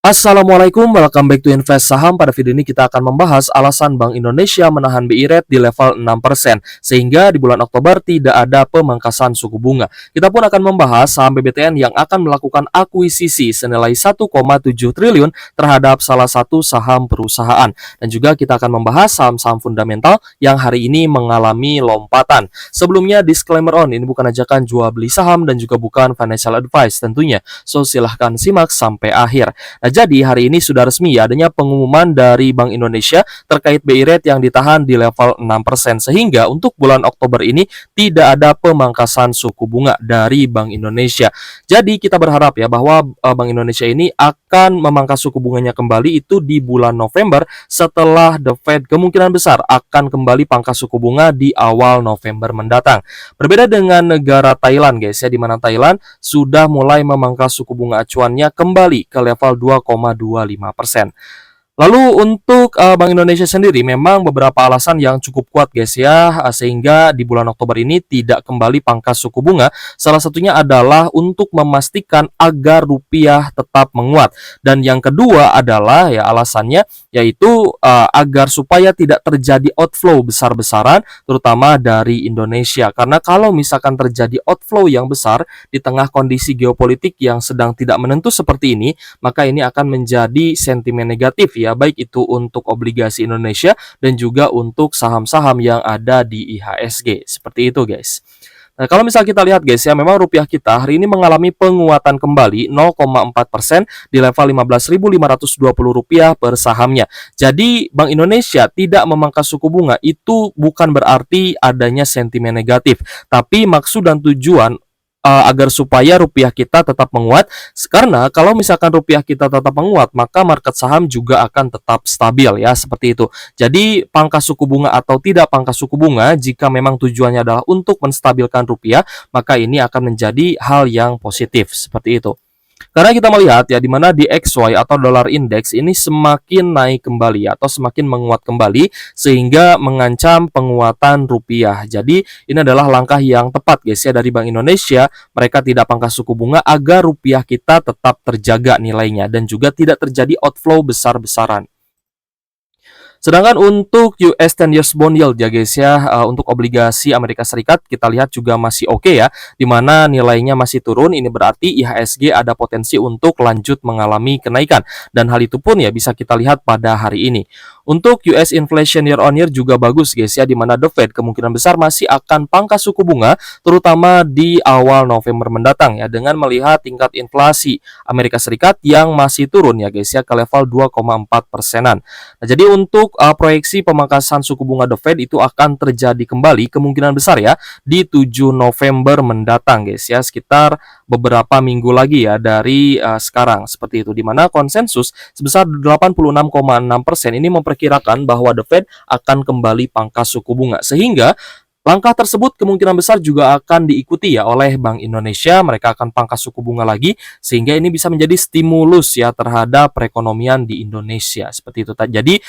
Assalamualaikum, welcome back to Invest Saham. Pada video ini kita akan membahas alasan Bank Indonesia menahan BI Rate di level 6%, sehingga di bulan Oktober tidak ada pemangkasan suku bunga. Kita pun akan membahas saham BBTN yang akan melakukan akuisisi senilai 1,7 triliun terhadap salah satu saham perusahaan. Dan juga kita akan membahas saham-saham fundamental yang hari ini mengalami lompatan. Sebelumnya, disclaimer ini bukan ajakan jual beli saham dan juga bukan financial advice tentunya. So, silahkan simak sampai akhir. Nah, jadi hari ini sudah resmi adanya pengumuman dari Bank Indonesia terkait BI Rate yang ditahan di level 6%, sehingga untuk bulan Oktober ini tidak ada pemangkasan suku bunga dari Bank Indonesia. Jadi kita berharap ya bahwa Bank Indonesia ini akan memangkas suku bunganya kembali itu di bulan November setelah The Fed kemungkinan besar akan kembali pangkas suku bunga di awal November mendatang. Berbeda dengan negara Thailand guys ya, di mana Thailand sudah mulai memangkas suku bunga acuannya kembali ke level 2,25%. Lalu untuk Bank Indonesia sendiri memang beberapa alasan yang cukup kuat guys ya, sehingga di bulan Oktober ini tidak kembali pangkas suku bunga. Salah satunya adalah untuk memastikan agar rupiah tetap menguat. Dan yang kedua adalah ya alasannya yaitu agar supaya tidak terjadi outflow besar-besaran terutama dari Indonesia. Karena kalau misalkan terjadi outflow yang besar di tengah kondisi geopolitik yang sedang tidak menentu seperti ini, maka ini akan menjadi sentimen negatif ya, baik itu untuk obligasi Indonesia dan juga untuk saham-saham yang ada di IHSG. Seperti itu guys. Nah, kalau misal kita lihat guys ya, memang rupiah kita hari ini mengalami penguatan kembali 0,4% di level Rp15.520 per sahamnya. Jadi Bank Indonesia tidak memangkas suku bunga itu bukan berarti adanya sentimen negatif, tapi maksud dan tujuan agar supaya rupiah kita tetap menguat, karena kalau misalkan rupiah kita tetap menguat maka market saham juga akan tetap stabil ya, seperti itu. Jadi pangkas suku bunga atau tidak pangkas suku bunga, jika memang tujuannya adalah untuk menstabilkan rupiah, maka ini akan menjadi hal yang positif seperti itu. Karena kita melihat ya di mana DXY atau dollar index ini semakin naik kembali atau semakin menguat kembali sehingga mengancam penguatan rupiah. Jadi ini adalah langkah yang tepat guys ya dari Bank Indonesia. Mereka tidak pangkas suku bunga agar rupiah kita tetap terjaga nilainya dan juga tidak terjadi outflow besar-besaran. Sedangkan untuk US 10 years bond yield ya guys ya, untuk obligasi Amerika Serikat kita lihat juga masih oke ya, di mana nilainya masih turun. Ini berarti IHSG ada potensi untuk lanjut mengalami kenaikan, dan hal itu pun ya bisa kita lihat pada hari ini. Untuk US inflation year on year juga bagus guys ya, di mana The Fed kemungkinan besar masih akan pangkas suku bunga terutama di awal November mendatang ya, dengan melihat tingkat inflasi Amerika Serikat yang masih turun ya guys ya ke level 2,4%-an. Nah, jadi untuk proyeksi pemangkasan suku bunga The Fed itu akan terjadi kembali kemungkinan besar ya di 7 November mendatang guys ya, sekitar beberapa minggu lagi ya dari sekarang, seperti itu, di mana konsensus sebesar 86,6% ini memperkirakan bahwa The Fed akan kembali pangkas suku bunga, sehingga langkah tersebut kemungkinan besar juga akan diikuti ya oleh Bank Indonesia. Mereka akan pangkas suku bunga lagi sehingga ini bisa menjadi stimulus ya terhadap perekonomian di Indonesia. Seperti itu. Jadi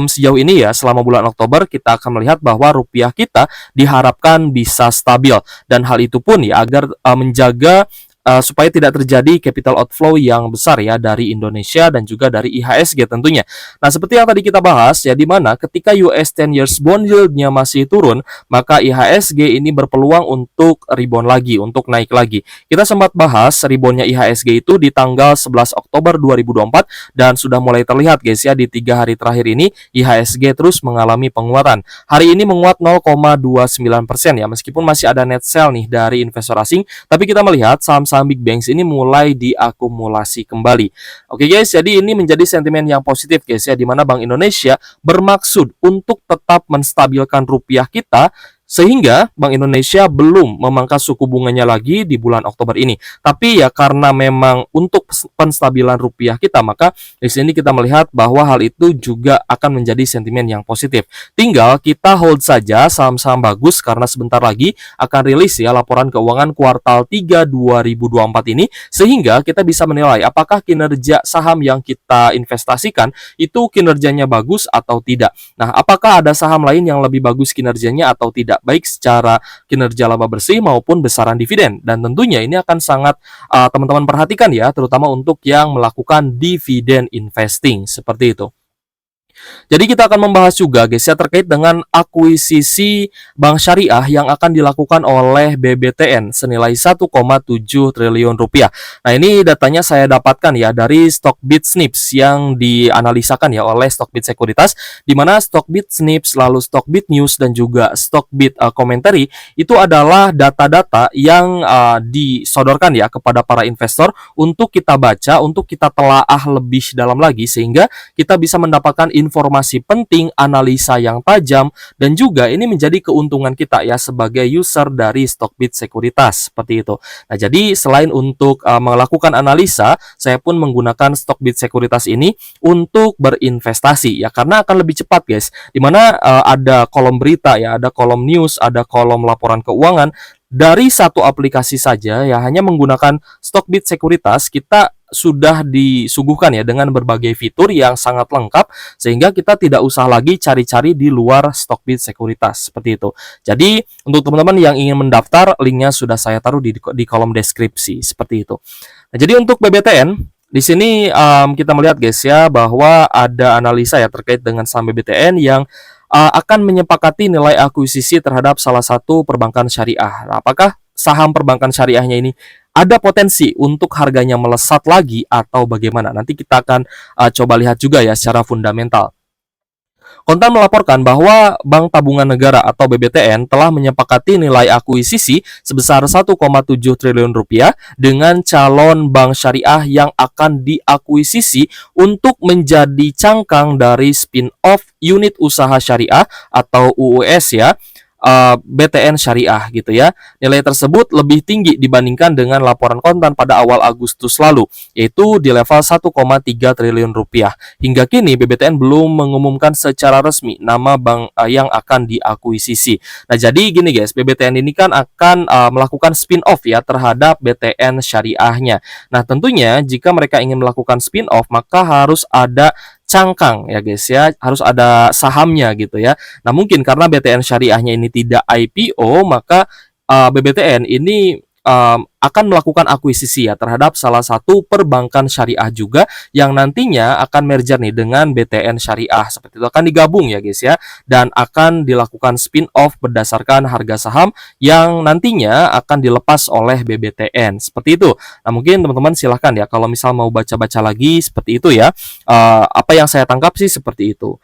sejauh ini ya selama bulan Oktober kita akan melihat bahwa rupiah kita diharapkan bisa stabil, dan hal itu pun ya agar menjaga supaya tidak terjadi capital outflow yang besar ya dari Indonesia dan juga dari IHSG tentunya. Nah, seperti yang tadi kita bahas ya, di mana ketika US 10 years bond yield-nya masih turun, maka IHSG ini berpeluang untuk rebound lagi, untuk naik lagi. Kita sempat bahas reboundnya IHSG itu di tanggal 11 Oktober 2024 dan sudah mulai terlihat guys ya, di 3 hari terakhir ini IHSG terus mengalami penguatan. Hari ini menguat 0,29% ya, meskipun masih ada net sell nih dari investor asing, tapi kita melihat saham-saham big banks ini mulai diakumulasi kembali. Oke guys, jadi ini menjadi sentimen yang positif guys ya, di mana Bank Indonesia bermaksud untuk tetap menstabilkan rupiah kita, sehingga Bank Indonesia belum memangkas suku bunganya lagi di bulan Oktober ini. Tapi ya karena memang untuk penstabilan rupiah kita, maka di sini kita melihat bahwa hal itu juga akan menjadi sentimen yang positif. Tinggal kita hold saja saham-saham bagus karena sebentar lagi akan rilis ya laporan keuangan kuartal 3 2024 ini, sehingga kita bisa menilai apakah kinerja saham yang kita investasikan itu kinerjanya bagus atau tidak. Nah, apakah ada saham lain yang lebih bagus kinerjanya atau tidak? baik secara kinerja laba bersih maupun besaran dividen. Dan tentunya ini akan sangat teman-teman perhatikan ya, terutama untuk yang melakukan dividen investing seperti itu. Jadi kita akan membahas juga guys ya terkait dengan akuisisi bank syariah yang akan dilakukan oleh BBTN senilai 1,7 triliun rupiah. Nah, ini datanya saya dapatkan ya dari Stockbit Snips yang dianalisakan ya oleh Stockbit Sekuritas, di mana Stockbit Snips, lalu Stockbit News dan juga Stockbit Commentary itu adalah data-data yang disodorkan ya kepada para investor untuk kita baca, untuk kita telaah lebih dalam lagi sehingga kita bisa mendapatkan informasi penting, analisa yang tajam, dan juga ini menjadi keuntungan kita ya sebagai user dari Stockbit Sekuritas seperti itu. Nah, jadi selain untuk melakukan analisa, saya pun menggunakan Stockbit Sekuritas ini untuk berinvestasi ya, karena akan lebih cepat guys. Dimana ada kolom berita ya, ada kolom news, ada kolom laporan keuangan dari satu aplikasi saja ya, hanya menggunakan Stockbit Sekuritas kita sudah disuguhkan ya dengan berbagai fitur yang sangat lengkap sehingga kita tidak usah lagi cari-cari di luar Stockbit Sekuritas seperti itu. Jadi untuk teman-teman yang ingin mendaftar, linknya sudah saya taruh di kolom deskripsi seperti itu. Nah, jadi untuk BBTN di sini kita melihat guys ya bahwa ada analisa ya terkait dengan saham BBTN yang akan menyepakati nilai akuisisi terhadap salah satu perbankan syariah. Nah, apakah saham perbankan syariahnya ini ada potensi untuk harganya melesat lagi atau bagaimana? Nanti kita akan coba lihat juga ya secara fundamental. Kontan melaporkan bahwa Bank Tabungan Negara atau BBTN telah menyepakati nilai akuisisi sebesar 1,7 triliun rupiah dengan calon bank syariah yang akan diakuisisi untuk menjadi cangkang dari spin-off unit usaha syariah atau UUS ya, BTN Syariah gitu ya. Nilai tersebut lebih tinggi dibandingkan dengan laporan kontan pada awal Agustus lalu, yaitu di level 1,3 triliun rupiah. Hingga kini BBTN belum mengumumkan secara resmi nama bank yang akan diakuisisi. Nah, jadi gini guys, BBTN ini kan akan melakukan spin-off ya terhadap BTN Syariahnya. Nah, tentunya jika mereka ingin melakukan spin-off maka harus ada cangkang ya guys ya, harus ada sahamnya gitu ya. Nah, mungkin karena BTN Syariahnya ini tidak IPO, maka BBTN ini akan melakukan akuisisi ya terhadap salah satu perbankan syariah juga yang nantinya akan merger nih dengan BTN Syariah. Seperti itu akan digabung ya guys ya, dan akan dilakukan spin-off berdasarkan harga saham yang nantinya akan dilepas oleh BBTN. Seperti itu. Nah, mungkin teman-teman silahkan ya kalau misal mau baca-baca lagi seperti itu ya. Apa yang saya tangkap sih seperti itu.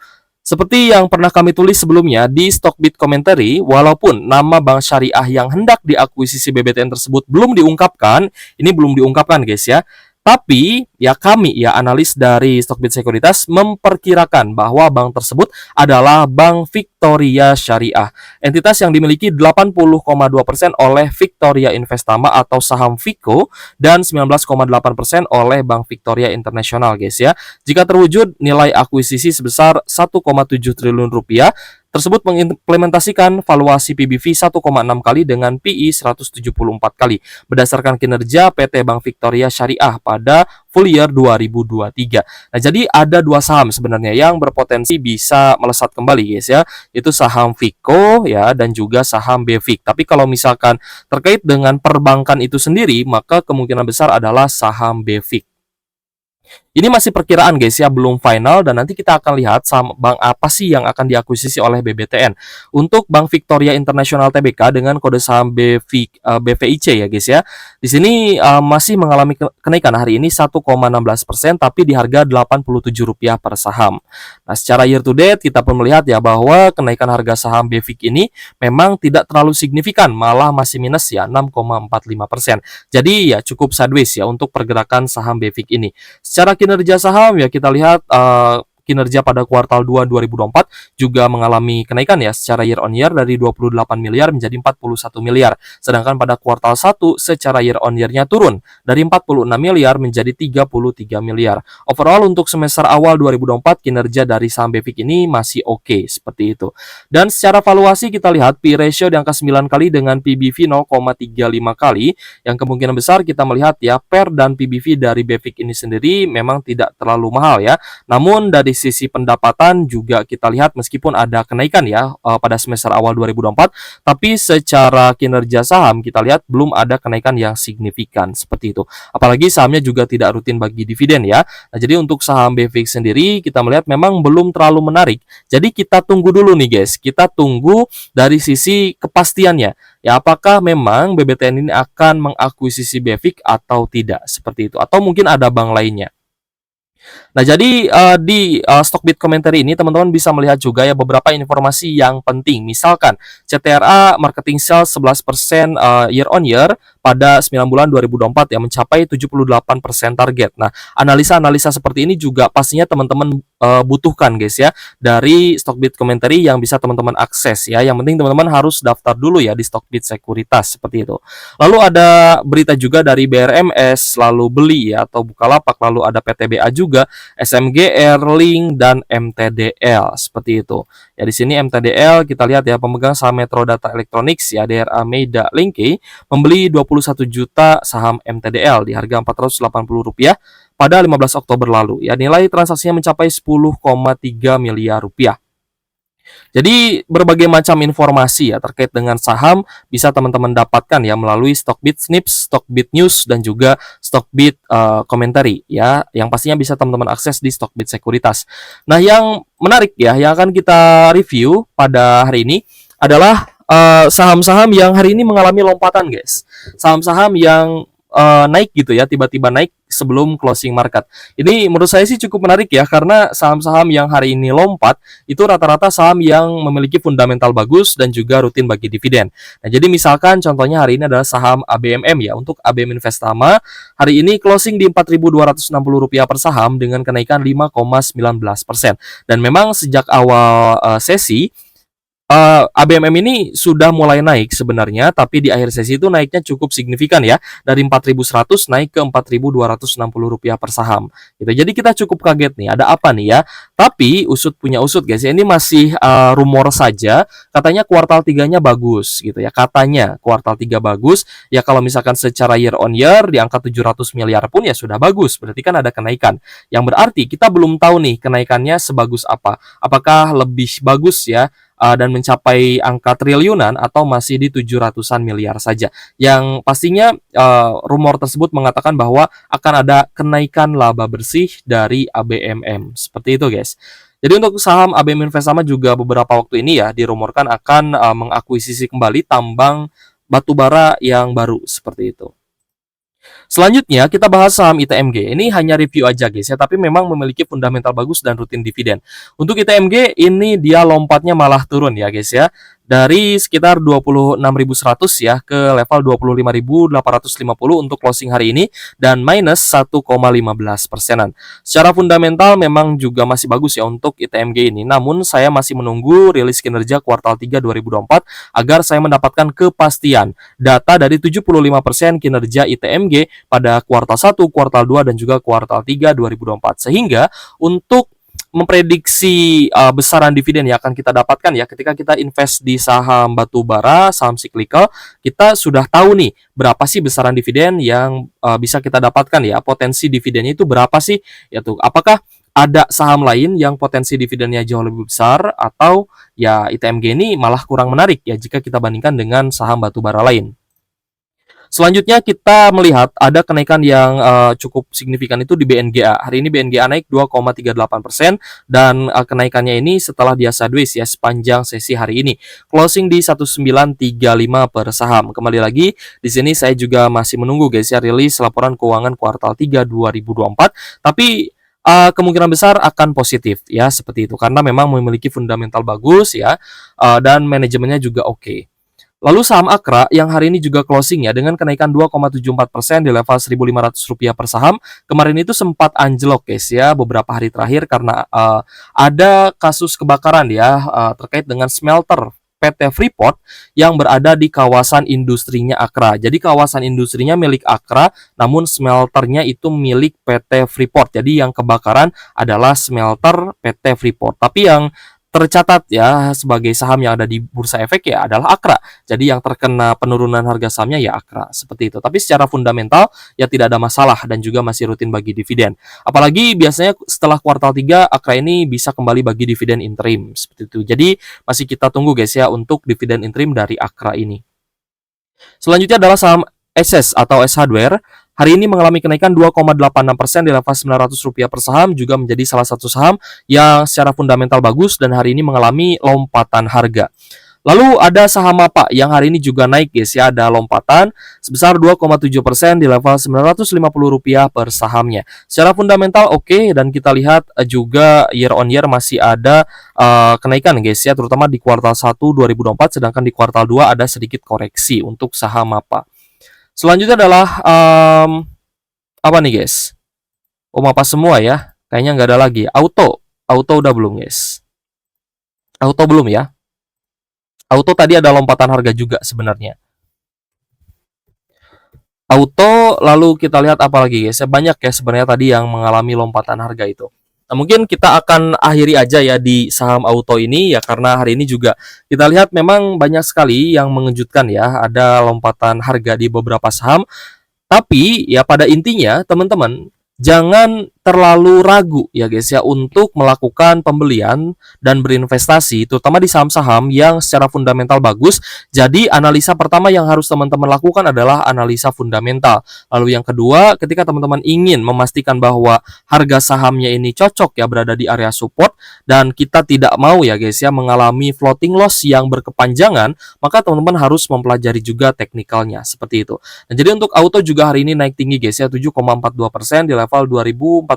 Seperti yang pernah kami tulis sebelumnya di Stockbit Commentary, walaupun nama bank syariah yang hendak diakuisisi BBTN tersebut belum diungkapkan, ini belum diungkapkan guys ya, tapi ya kami ya analis dari Stockbit Sekuritas memperkirakan bahwa bank tersebut adalah Bank Victoria Syariah. Entitas yang dimiliki 80,2% oleh Victoria Investama atau saham Vico dan 19,8% oleh Bank Victoria International guys ya. Jika terwujud, nilai akuisisi sebesar 1,7 triliun rupiah tersebut mengimplementasikan valuasi PBV 1,6 kali dengan PI 174 kali berdasarkan kinerja PT Bank Victoria Syariah pada full year 2023. Nah, jadi ada dua saham sebenarnya yang berpotensi bisa melesat kembali guys ya, itu saham Vico ya dan juga saham BVIC. Tapi kalau misalkan terkait dengan perbankan itu sendiri, maka kemungkinan besar adalah saham BVIC. Ini masih perkiraan guys ya, belum final, dan nanti kita akan lihat saham bank apa sih yang akan diakuisisi oleh BBTN. Untuk Bank Victoria International Tbk dengan kode saham BVIC ya guys ya. Di sini masih mengalami kenaikan hari ini 1,16% tapi di harga Rp87 per saham. Nah, secara year to date kita pun melihat ya bahwa kenaikan harga saham BVIC ini memang tidak terlalu signifikan, malah masih minus ya 6,45%. Jadi ya cukup sideways ya untuk pergerakan saham BVIC ini. Secara kinerja saham ya kita lihat kinerja pada kuartal 2 2024 juga mengalami kenaikan ya secara year on year dari 28 miliar menjadi 41 miliar. Sedangkan pada kuartal 1 secara year on year-nya turun dari 46 miliar menjadi 33 miliar. Overall untuk semester awal 2024 kinerja dari saham BVIC ini masih oke seperti itu. Dan secara valuasi kita lihat P ratio di angka 9 kali dengan PBV 0,35 kali, yang kemungkinan besar kita melihat ya PER dan PBV dari BVIC ini sendiri memang tidak terlalu mahal ya. Namun dari sisi pendapatan juga kita lihat meskipun ada kenaikan ya pada semester awal 2024, tapi secara kinerja saham kita lihat belum ada kenaikan yang signifikan seperti itu. Apalagi sahamnya juga tidak rutin bagi dividen ya. Nah, jadi untuk saham BVIX sendiri kita melihat memang belum terlalu menarik. Jadi kita tunggu dulu nih guys. Kita tunggu dari sisi kepastiannya. Ya, apakah memang BBTN ini akan mengakuisisi BVIX atau tidak seperti itu, atau mungkin ada bank lainnya. Nah, jadi di Stockbit Commentary ini teman-teman bisa melihat juga ya beberapa informasi yang penting. Misalkan CTRA marketing sales 11% year on year pada 9 bulan 2024 yang mencapai 78% target. Nah, analisa-analisa seperti ini juga pastinya teman-teman butuhkan guys ya dari Stockbit Commentary yang bisa teman-teman akses ya. Yang penting teman-teman harus daftar dulu ya di Stockbit Sekuritas seperti itu. Lalu ada berita juga dari BRMS, lalu Beli ya atau Bukalapak, lalu ada PTBA juga, SMGR, Link, dan MTDL seperti itu. Ya di sini MTDL kita lihat ya pemegang saham Metro Data Electronics ya DRA Meida Linke membeli 21 juta saham MTDL di harga Rp480 pada 15 Oktober lalu. Ya nilai transaksinya mencapai 10,3 miliar rupiah. Jadi berbagai macam informasi ya terkait dengan saham bisa teman-teman dapatkan ya melalui Stockbit Snips, Stockbit News, dan juga Stockbit Commentary ya, yang pastinya bisa teman-teman akses di Stockbit Sekuritas. Nah, yang menarik ya yang akan kita review pada hari ini adalah saham-saham yang hari ini mengalami lompatan guys. Saham-saham yang naik gitu ya, tiba-tiba naik sebelum closing market. Ini menurut saya sih cukup menarik ya, karena saham-saham yang hari ini lompat itu rata-rata saham yang memiliki fundamental bagus dan juga rutin bagi dividen. Nah, jadi misalkan contohnya hari ini adalah saham ABMM ya. Untuk ABM Investama hari ini closing di Rp4.260 per saham dengan kenaikan 5,19%. Dan memang sejak awal sesi ABMM ini sudah mulai naik sebenarnya, tapi di akhir sesi itu naiknya cukup signifikan ya, dari 4.100 naik ke Rp4.260 per saham. Gitu. Jadi kita cukup kaget nih, ada apa nih ya? Tapi usut punya usut guys, ya ini masih rumor saja. Katanya kuartal 3-nya bagus gitu ya. Katanya kuartal 3 bagus. Ya kalau misalkan secara year on year di angka 700 miliar pun ya sudah bagus. Berarti kan ada kenaikan. Yang berarti kita belum tahu nih kenaikannya sebagus apa. Apakah lebih bagus ya dan mencapai angka triliunan atau masih di 700-an miliar saja. Yang pastinya rumor tersebut mengatakan bahwa akan ada kenaikan laba bersih dari ABMM. Seperti itu guys. Jadi untuk saham ABM Investama juga beberapa waktu ini ya dirumorkan akan mengakuisisi kembali tambang batubara yang baru seperti itu. Selanjutnya kita bahas saham ITMG. Ini hanya review aja guys ya, tapi memang memiliki fundamental bagus dan rutin dividen. Untuk ITMG ini dia lompatnya malah turun ya guys ya. Dari sekitar 26.100 ya ke level 25.850 untuk closing hari ini dan minus 1,15%. Secara fundamental memang juga masih bagus ya untuk ITMG ini. Namun saya masih menunggu rilis kinerja kuartal 3 2024 agar saya mendapatkan kepastian data dari 75% kinerja ITMG pada kuartal 1, kuartal 2 dan juga kuartal 3 2024. Sehingga untuk memprediksi besaran dividen yang akan kita dapatkan ya ketika kita invest di saham batubara, saham cyclical, kita sudah tahu nih berapa sih besaran dividen yang bisa kita dapatkan ya, potensi dividennya itu berapa sih ya tuh. Apakah ada saham lain yang potensi dividennya jauh lebih besar atau ya ITMG ini malah kurang menarik ya jika kita bandingkan dengan saham batubara lain. Selanjutnya kita melihat ada kenaikan yang cukup signifikan itu di BNGA. Hari ini BNGA naik 2,38% dan kenaikannya ini setelah dia sideways ya sepanjang sesi hari ini. Closing di 1935 per saham. Kembali lagi di sini saya juga masih menunggu guys ya rilis laporan keuangan kuartal 3 2024. Tapi kemungkinan besar akan positif ya seperti itu karena memang memiliki fundamental bagus ya dan manajemennya juga oke. Lalu saham Akra yang hari ini juga closing ya dengan kenaikan 2,74% di level Rp1.500 per saham. Kemarin itu sempat anjlok guys ya beberapa hari terakhir karena ada kasus kebakaran ya terkait dengan smelter PT Freeport yang berada di kawasan industrinya Akra. Jadi kawasan industrinya milik Akra, namun smelternya itu milik PT Freeport. Jadi yang kebakaran adalah smelter PT Freeport. Tapi yang tercatat ya sebagai saham yang ada di bursa efek ya adalah Akra. Jadi yang terkena penurunan harga sahamnya ya Akra, seperti itu. Tapi secara fundamental ya tidak ada masalah dan juga masih rutin bagi dividen. Apalagi biasanya setelah kuartal 3 Akra ini bisa kembali bagi dividen interim seperti itu. Jadi masih kita tunggu guys ya untuk dividen interim dari Akra ini. Selanjutnya adalah saham SS atau S Hardware. Hari ini mengalami kenaikan 2,86% di level Rp900 per saham, juga menjadi salah satu saham yang secara fundamental bagus dan hari ini mengalami lompatan harga. Lalu ada saham apa yang hari ini juga naik guys ya, ada lompatan sebesar 2,7% di level Rp950 per sahamnya. Secara fundamental oke, dan kita lihat juga year on year masih ada kenaikan guys ya, terutama di kuartal 1 2024, sedangkan di kuartal 2 ada sedikit koreksi untuk saham apa. Selanjutnya adalah apa nih guys? Oh, apa semua ya? Kayaknya nggak ada lagi. Auto udah belum guys? Auto belum ya? Auto tadi ada lompatan harga juga sebenarnya. Auto, lalu kita lihat apa lagi guys? Banyak ya sebenarnya tadi yang mengalami lompatan harga itu. Nah, mungkin kita akan akhiri aja ya di saham auto ini ya, karena hari ini juga kita lihat memang banyak sekali yang mengejutkan ya, ada lompatan harga di beberapa saham. Tapi ya pada intinya teman-teman jangan terlalu ragu ya guys ya untuk melakukan pembelian dan berinvestasi terutama di saham-saham yang secara fundamental bagus. Jadi analisa pertama yang harus teman-teman lakukan adalah analisa fundamental. Lalu yang kedua, ketika teman-teman ingin memastikan bahwa harga sahamnya ini cocok ya berada di area support dan kita tidak mau ya guys ya mengalami floating loss yang berkepanjangan, maka teman-teman harus mempelajari juga teknikalnya seperti itu. Nah, jadi untuk auto juga hari ini naik tinggi guys ya, 7,42% di level Rp2.460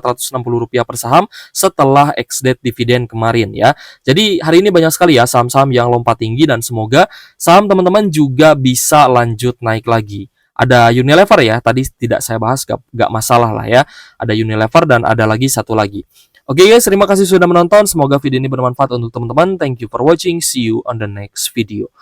per saham setelah ex-date dividen kemarin ya. Jadi hari ini banyak sekali ya saham-saham yang lompat tinggi dan semoga saham teman-teman juga bisa lanjut naik lagi. Ada Unilever ya, tadi tidak saya bahas, gak masalah lah ya. Ada Unilever dan ada lagi satu lagi. Oke guys, terima kasih sudah menonton. Semoga video ini bermanfaat untuk teman-teman. Thank you for watching. See you on the next video.